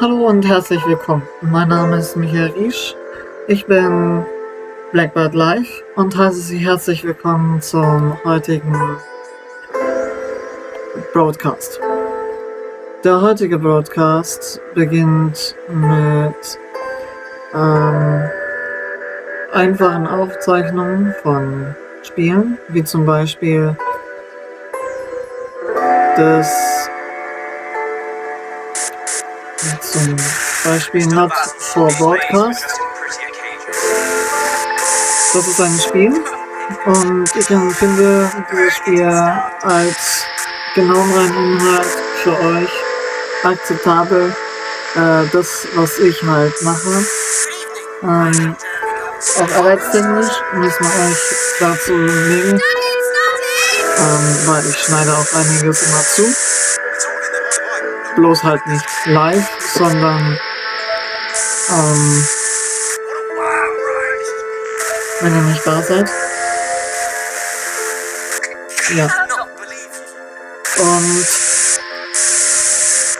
Hallo und herzlich willkommen. Mein Name ist Michael Riesch. Ich bin Blackbird Live und heiße Sie herzlich willkommen zum heutigen Broadcast. Der heutige Broadcast beginnt mit einfachen Aufzeichnungen von Spielen, wie zum Beispiel Not for Broadcast. Das ist ein Spiel und ich empfinde dieses Spiel als genaueren Inhalt für euch akzeptabel. Das, was ich halt mache. Auch arbeitstechnisch müssen wir euch dazu legen, weil ich schneide auch einiges immer zu. Bloß halt nicht live, sondern wenn ihr nicht da seid. Ja. Und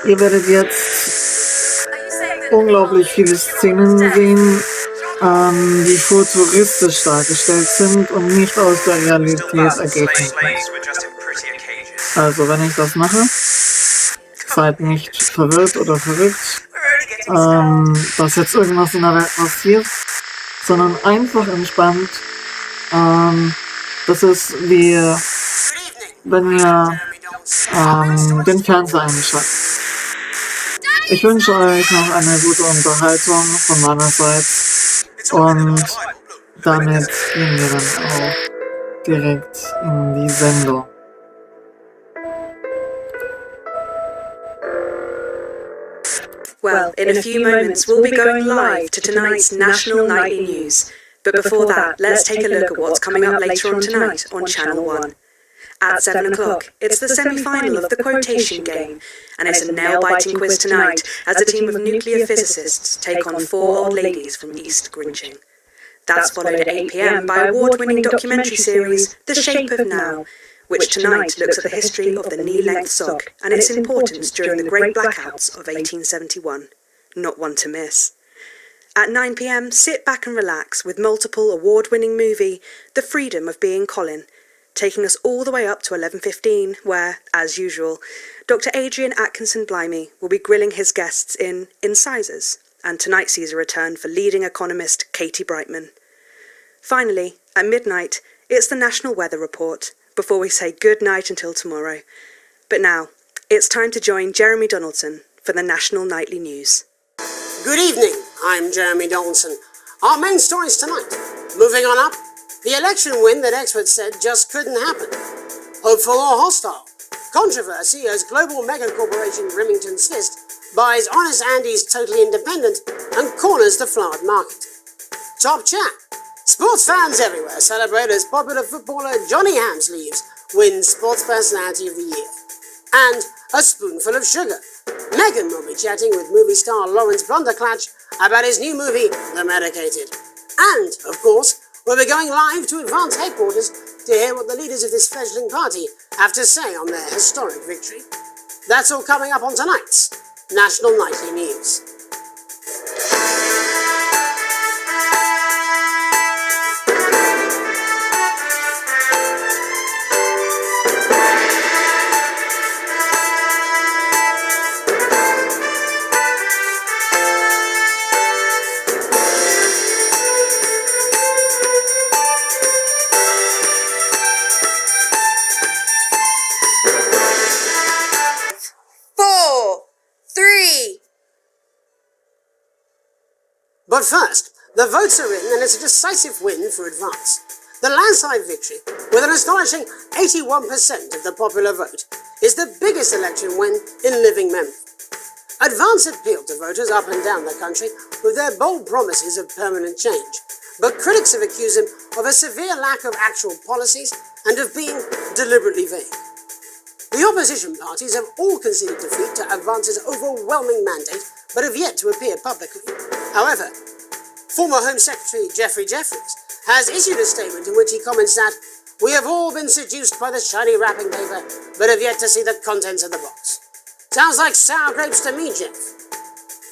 ihr werdet jetzt unglaublich viele Szenen sehen, die futuristisch dargestellt sind und nicht aus der Realität ergeben sind. Also wenn ich das mache, seid nicht verwirrt oder verrückt, dass jetzt irgendwas in der Welt passiert, sondern einfach entspannt. Das ist wie wenn ihr den Fernseher einschaltet. Ich wünsche euch noch eine gute Unterhaltung von meinerseits und damit gehen wir dann auch direkt in die Sendung. Well, in a few moments we'll be going live to tonight's National Nightly News. But before that, let's take a look at what's coming up later on tonight on Channel 1. At 7 o'clock, it's the semi-final of the quotation game, and it's a nail-biting quiz tonight as a team of nuclear physicists take on 4 old ladies from East Grinching. That's followed at 8 p.m. by award-winning documentary series The Shape of Now, which tonight looks at the history of the knee-length sock and its importance during the Great Blackouts of 1871. Not one to miss. At 9 p.m, sit back and relax with multiple award-winning movie The Freedom of Being Colin, taking us all the way up to 11:15, where, as usual, Dr. Adrian Atkinson Blimey will be grilling his guests in Incisors, and tonight sees a return for leading economist Katie Brightman. Finally, at midnight, it's the National Weather Report, before we say good night until tomorrow. But now, it's time to join Jeremy Donaldson for the National Nightly News. Good evening, I'm Jeremy Donaldson. Our main stories tonight. Moving on up, the election win that experts said just couldn't happen. Hopeful or hostile? Controversy as global megacorporation Remington Cyst buys Honest Andy's Totally Independent and corners the flowered market. Top chat. Sports fans everywhere celebrate as popular footballer Johnny Hamsleeves wins Sports Personality of the Year. And a spoonful of sugar. Meghan will be chatting with movie star Lawrence Blunderclatch about his new movie, The Medicated. And, of course, we'll be going live to Advance headquarters to hear what the leaders of this fledgling party have to say on their historic victory. That's all coming up on tonight's National Nightly News. But first, the votes are in and it's a decisive win for Advance. The landslide victory, with an astonishing 81% of the popular vote, is the biggest election win in living memory. Advance appealed to voters up and down the country with their bold promises of permanent change, but critics have accused them of a severe lack of actual policies and of being deliberately vague. The opposition parties have all conceded defeat to Advance's overwhelming mandate, but have yet to appear publicly. However, former Home Secretary Geoffrey Jeffreys has issued a statement in which he comments that we have all been seduced by the shiny wrapping paper, but have yet to see the contents of the box. Sounds like sour grapes to me, Jeff.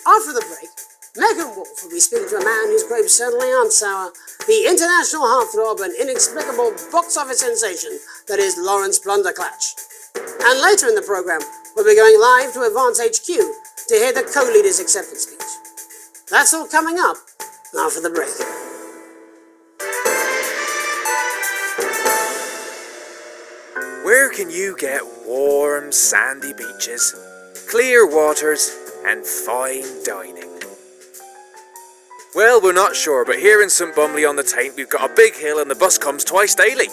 After the break, Megan Wolf will be speaking to a man whose grapes certainly aren't sour, the international heartthrob and inexplicable box office sensation that is Lawrence Blunderclatch. And later in the program, we'll be going live to Advance HQ to hear the co-leader's acceptance speech. That's all coming up after the break. Where can you get warm, sandy beaches, clear waters, and fine dining? Well, we're not sure, but here in St Bumley on the Taint, we've got a big hill and the bus comes twice daily.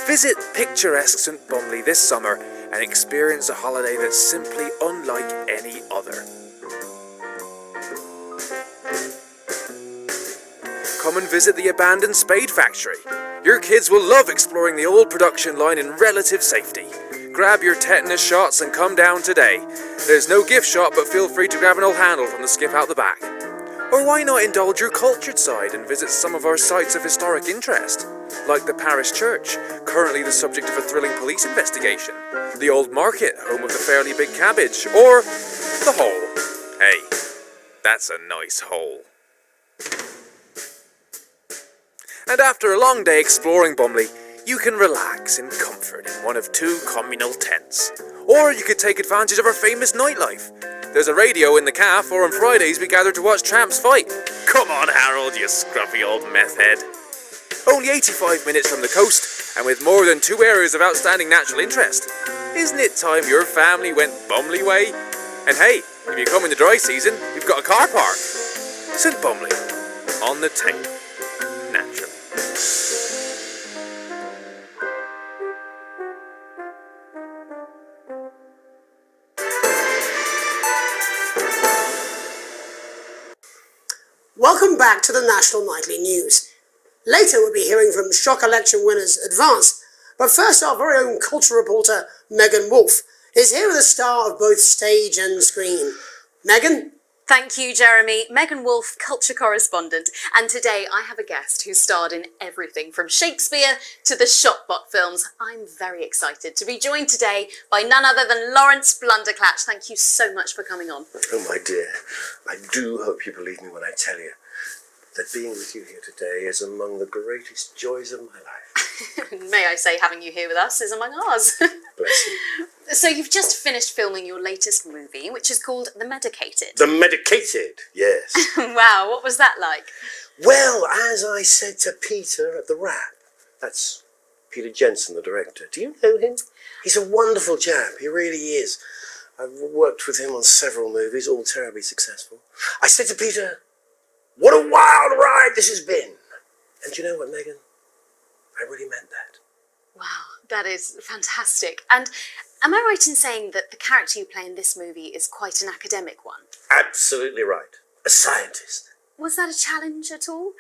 Visit picturesque St Bumley this summer and experience a holiday that's simply unlike any other. Come and visit the abandoned Spade Factory. Your kids will love exploring the old production line in relative safety. Grab your tetanus shots and come down today. There's no gift shop, but feel free to grab an old handle from the skip out the back. Or why not indulge your cultured side and visit some of our sites of historic interest, like the parish church, currently the subject of a thrilling police investigation, the old market, home of the fairly big cabbage, or the hole. Hey, that's a nice hole. And after a long day exploring Bumley, you can relax in comfort in one of 2 communal tents. Or you could take advantage of our famous nightlife. There's a radio in the cafe, or on Fridays we gather to watch tramps fight. Come on, Harold, you scruffy old meth head. Only 85 minutes from the coast, and with more than 2 areas of outstanding natural interest. Isn't it time your family went Bumley way? And hey, if you come in the dry season, you've got a car park. St Bumley, on the Taint, naturally. Welcome back to the National Nightly News. Later we'll be hearing from shock election winners Advance, but first our very own culture reporter Megan Wolf is here with a star of both stage and screen. Megan? Thank you, Jeremy. Megan Wolf, culture correspondent, and today I have a guest who starred in everything from Shakespeare to the Shotbot films. I'm very excited to be joined today by none other than Lawrence Blunderclatch. Thank you so much for coming on. Oh, my dear, I do hope you believe me when I tell you that being with you here today is among the greatest joys of my life. May I say, having you here with us is among ours. Bless you. So you've just finished filming your latest movie, which is called The Medicated. The Medicated, yes. Wow, what was that like? Well, as I said to Peter at the Wrap, that's Peter Jensen, the director. Do you know him? He's a wonderful chap, he really is. I've worked with him on several movies, all terribly successful. I said to Peter, what a wild ride this has been. And do you know what, Megan? I really meant that. Wow, that is fantastic. And am I right in saying that the character you play in this movie is quite an academic one? Absolutely right. A scientist. Was that a challenge at all?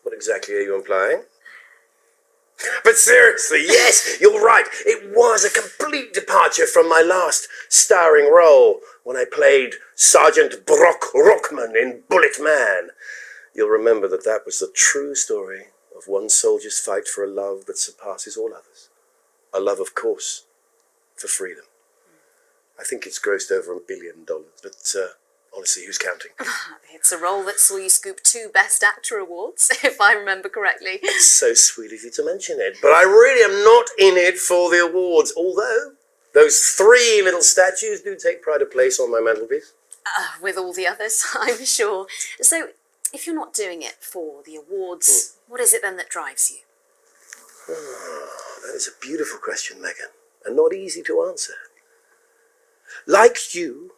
What exactly are you implying? But seriously, yes, you're right. It was a complete departure from my last starring role when I played Sergeant Brock Rockman in Bullet Man. You'll remember that was the true story of one soldier's fight for a love that surpasses all others. A love, of course, for freedom. I think it's grossed over $1 billion, but honestly, who's counting? It's a role that saw you scoop 2 Best Actor awards, if I remember correctly. It's so sweet of you to mention it, but I really am not in it for the awards, although those 3 little statues do take pride of place on my mantelpiece. With all the others, I'm sure. So, if you're not doing it for the awards, what is it then that drives you? That is a beautiful question, Megan, and not easy to answer. Like you,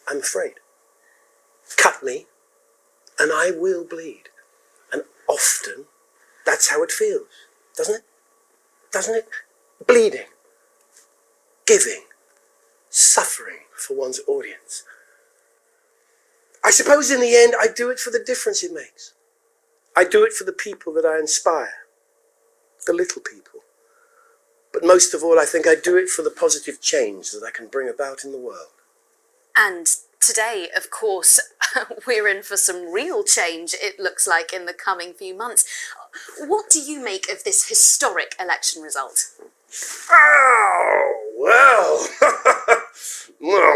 I'm afraid. Cut me, and I will bleed. And often, that's how it feels, doesn't it? Doesn't it? Bleeding, giving, suffering for one's audience. I suppose in the end, I do it for the difference it makes. I do it for the people that I inspire, the little people. But most of all, I think I do it for the positive change that I can bring about in the world. And today, of course, we're in for some real change, it looks like, in the coming few months. What do you make of this historic election result? Oh, well,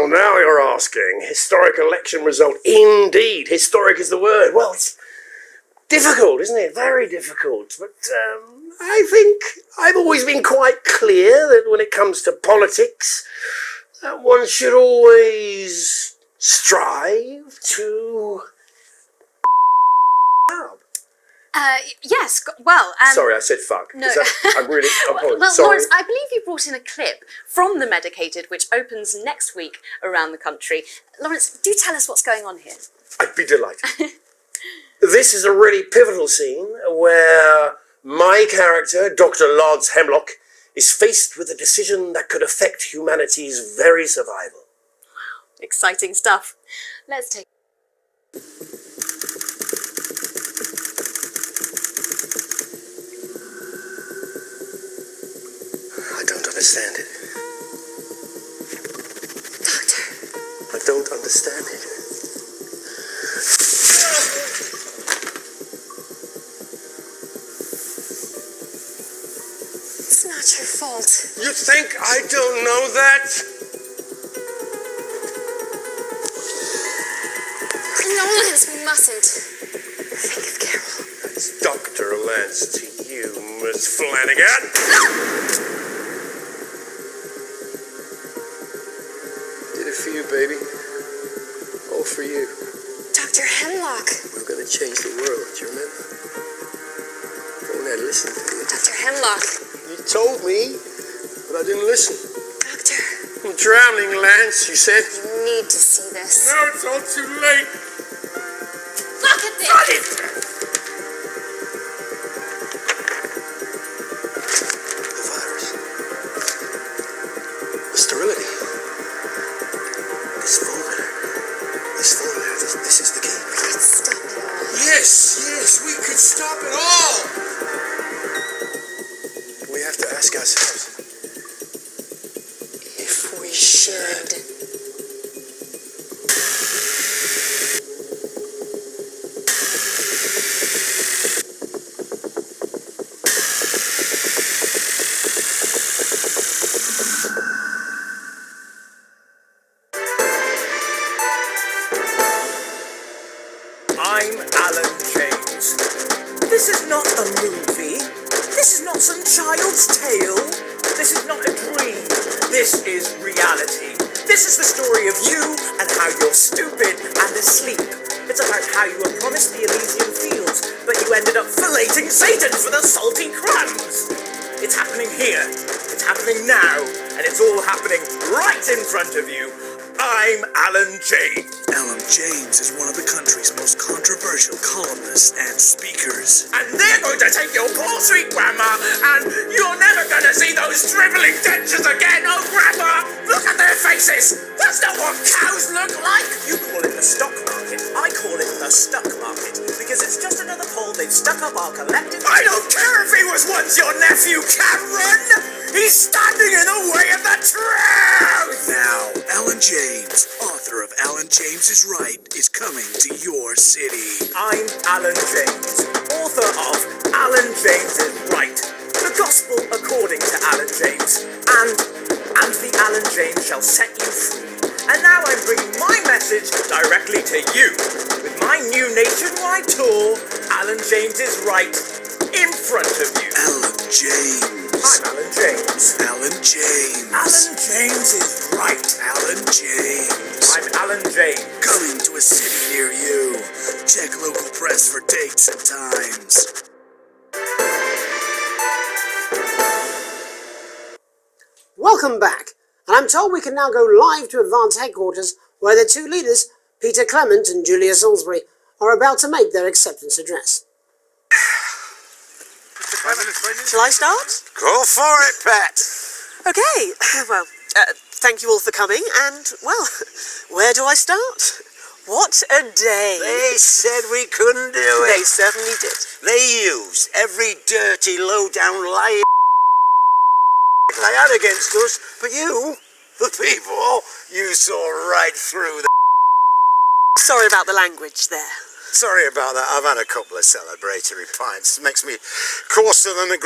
Well, now you're asking. Historic election result. Indeed, historic is the word. Well, it's difficult, isn't it? Very difficult. But I think I've always been quite clear that when it comes to politics, that one should always strive to... Yes, well, Sorry, I said fuck. No. I'm really... well, sorry. Lawrence, I believe you brought in a clip from The Medicated, which opens next week around the country. Lawrence, do tell us what's going on here. I'd be delighted. This is a really pivotal scene where my character, Dr. Lods Hemlock, is faced with a decision that could affect humanity's very survival. Exciting stuff. Let's take... I don't understand it. Doctor. I don't understand it. It's not your fault. You think I don't know that? Lawrence, we mustn't. Think of Carol. That's Dr. Lance to you, Miss Flanagan. Did it for you, baby. All for you. Dr. Hemlock. We're gonna change the world, do you remember? Go on there, listen to you. Dr. Hemlock. You told me, but I didn't listen. Doctor. I'm drowning, Lance, you said. You need to see this. Now it's all too late. Look at this! The virus. The sterility. This formula. This is the key. We could stop it all. Yes, we could stop it all. We have to ask ourselves if we should. I'm Alan James. This is not a movie. This is not some child's tale. This is not a dream. This is reality. This is the story of you and how you're stupid and asleep. It's about how you were promised the Elysian fields, but you ended up filleting Satan for the salty crumbs. It's happening here. It's happening now. And it's all happening right in front of you. I'm Alan James. Alan James is one of the country's most controversial columnists and speakers. And they're going to take your poor sweet grandma, and you're never going to see those dribbling dentures again. Oh, grandma, look at their faces. That's not what cows look like. You call it the stock market. I call it the stuck market, because it's just another pole they've stuck up our collective... I don't care if he was once your nephew, Cameron. He's standing in the way of the truth. Now, Alan James, author of Alan James is Right, is coming to your city. I'm Alan James, author of Alan James is Right, the gospel according to Alan James, and the Alan James shall set you free. And now I'm bringing my message directly to you. With my new nationwide tour, Alan James is Right, in front of you. Alan James. I'm Alan James. Alan James. Alan James is Right. Alan James. I'm Alan James. Coming to a city near you. Check local press for dates and times. Welcome back, and I'm told we can now go live to Advance Headquarters, where the two leaders, Peter Clement and Julia Salisbury, are about to make their acceptance address. Shall I start? Go for it, Pat. Okay, well, thank you all for coming, and, well, where do I start? What a day. They said we couldn't do They it. certainly did. They used every dirty, low-down lying they had against us, but you, the people, you saw right through the... Sorry about the language there. Sorry about that. I've had a couple of celebratory pints. Makes me coarser than a...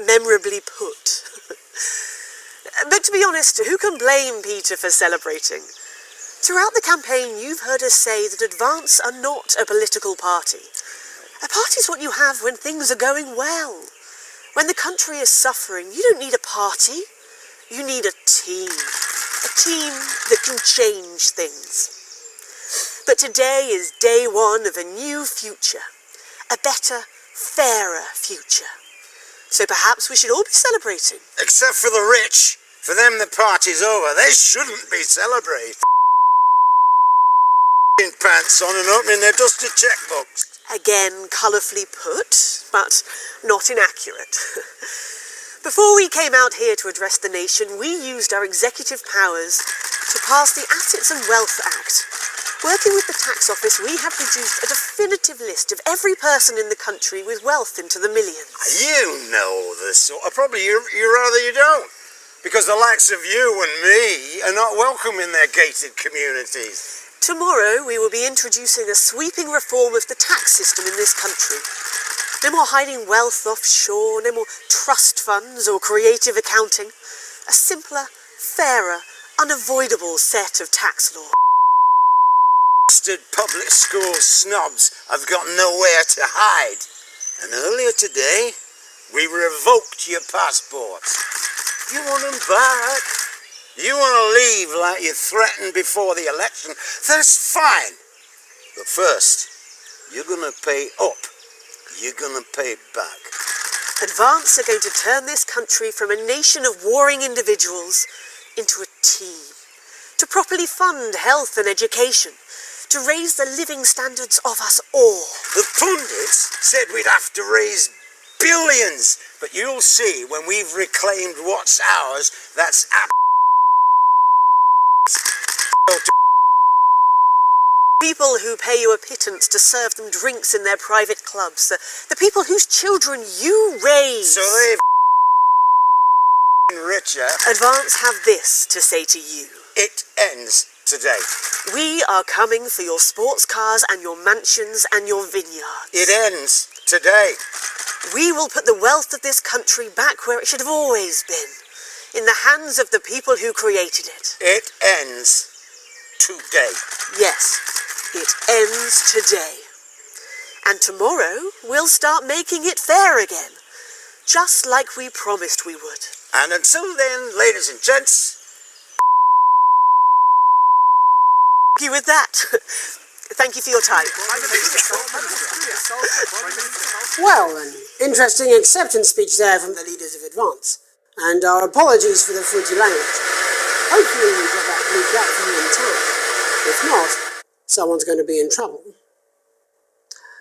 Memorably put. But But to be honest, who can blame Peter for celebrating? Throughout the campaign, you've heard us say that Advance are not a political party. A party's what you have when things are going well. When the country is suffering, you don't need a party. You need a team. A team that can change things. But today is day one of a new future. A better, fairer future. So perhaps we should all be celebrating. Except for the rich. For them the party's over. They shouldn't be celebrating. Pants on and opening their dusty checkbooks. Again, colourfully put, but not inaccurate. Before we came out here to address the nation, we used our executive powers to pass the Assets and Wealth Act. Working with the tax office, we have produced a definitive list of every person in the country with wealth into the millions. You know the sort of... Probably you rather you don't. Because the likes of you and me are not welcome in their gated communities. Tomorrow, we will be introducing a sweeping reform of the tax system in this country. No more hiding wealth offshore, no more trust funds or creative accounting. A simpler, fairer, unavoidable set of tax law. Public school snobs have got nowhere to hide. And earlier today, we revoked your passports. You want them back? You want to leave like you threatened before the election? That's fine. But first, you're going to pay up. You're going to pay back. Advance are going to turn this country from a nation of warring individuals into a team. To properly fund health and education. To raise the living standards of us all. The pundits said we'd have to raise billions. But you'll see when we've reclaimed what's ours, that's people who pay you a pittance to serve them drinks in their private clubs. The people whose children you raise. So they're richer. Advance have this to say to you. It ends today. We are coming for your sports cars and your mansions and your vineyards. It ends today. We will put the wealth of this country back where it should have always been. In the hands of the people who created it. It ends today. Yes, it ends today. And tomorrow, we'll start making it fair again. Just like we promised we would. And until then, ladies and gents... you with that. Thank you for your time. Well, an interesting acceptance speech there from the leaders of Advance. And our apologies for the fruity language. Hopefully we get that bleeped out for you in time. If not, someone's going to be in trouble.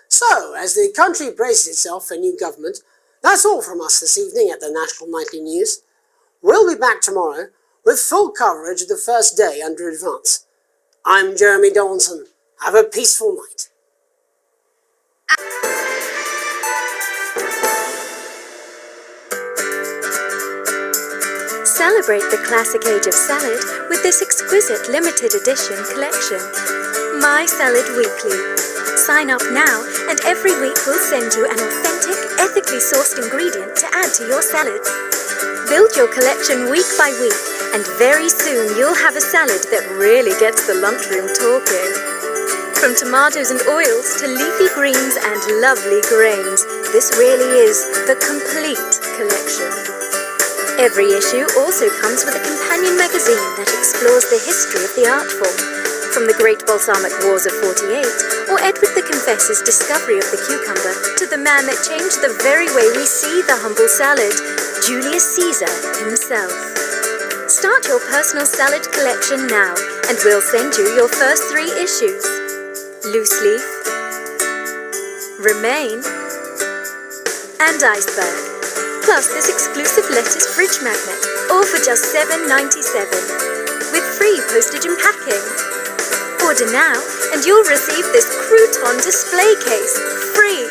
So, as the country braces itself for new government, that's all from us this evening at the National Nightly News. We'll be back tomorrow with full coverage of the first day under Advance. I'm Jeremy Donaldson. Have a peaceful night. Celebrate the classic age of salad with this exquisite limited edition collection. My Salad Weekly. Sign up now and every week we'll send you an authentic, ethically sourced ingredient to add to your salads. Build your collection week by week and very soon you'll have a salad that really gets the lunchroom talking. From tomatoes and oils to leafy greens and lovely grains, this really is the complete collection. Every issue also comes with a companion magazine that explores the history of the art form, from the Great Balsamic Wars of 48, or Edward the Confessor's discovery of the cucumber, to the man that changed the very way we see the humble salad, Julius Caesar himself. Start your personal salad collection now, and we'll send you your first 3 issues. Loose Leaf, Remain, and Iceberg. Plus this exclusive lettuce fridge magnet, all for just $7.97, with free postage and packing. Order now, and you'll receive this crouton display case, free.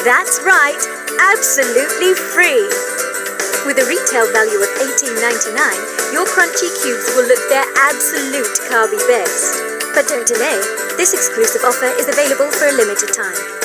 That's right, absolutely free. With a retail value of $18.99, your crunchy cubes will look their absolute carby best. But don't delay, this exclusive offer is available for a limited time.